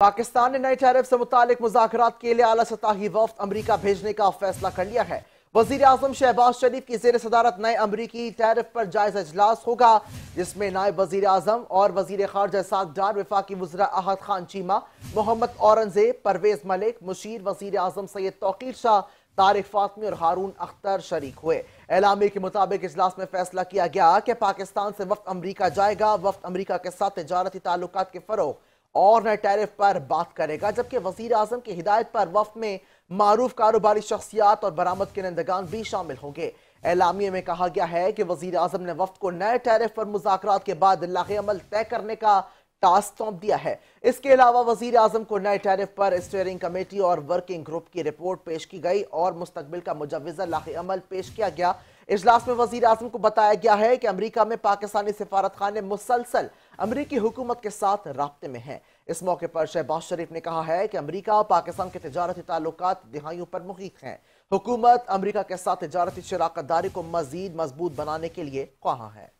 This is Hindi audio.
पाकिस्तान ने नए टैरिफ से मुतालिक मुज़ाकरात के लिए आला सतही वफ्द अमरीका भेजने का फैसला कर लिया है। वज़ीर आज़म शहबाज शरीफ की ज़ेर सदारत नए अमरीकी टैरिफ पर जायजा इजलास होगा, जिसमें नायब वज़ीर आज़म और वज़ीर ख़ारजा साक डार, वफाकी वज़रा अहद खान चीमा, मोहम्मद औरंगज़ेब, परवेज मलिक, मुशीर वज़ीर आज़म सैयद तौकीर शाह, तारिक फातमी और हारून अख्तर शरीक हुए। एलामी के मुताबिक इजलास में फैसला किया गया कि पाकिस्तान से वफ्द अमरीका जाएगा। वफ्द अमरीका के साथ तजारती ताल्लुकात के फरोग और नए टैरिफ पर बात करेगा, जबकि वजीर आजम की हिदायत पर वफ्द में मारूफ कारोबारी शख्सियात और बरामद किनंदगान भी शामिल होंगे। एलामिया में कहा गया है कि वजीर आजम ने वफ्द को नए टैरिफ पर मुज़ाकरात के बाद लाहे अमल तय करने का टास्क सौंप दिया है। इसके अलावा वजीर आजम को नए टैरिफ पर स्टीयरिंग कमेटी और वर्किंग ग्रुप की रिपोर्ट पेश की गई और मुस्तकबिल का मुजव्वज़ा लाहे अमल पेश किया गया। इजलास में वजीर आजम को बताया गया है कि अमरीका में पाकिस्तानी सिफारत खाने मुसलसल अमरीकी हुकूमत के साथ राब्ते में हैं। इस मौके पर शहबाज शरीफ ने कहा है कि अमरीका और पाकिस्तान के तजारती ताल्लुकात दिहाइयों पर मुहित हैं। हुकूमत अमरीका के साथ तजारती शराकत दारी को मजीद मजबूत बनाने के लिए ख्वाह है।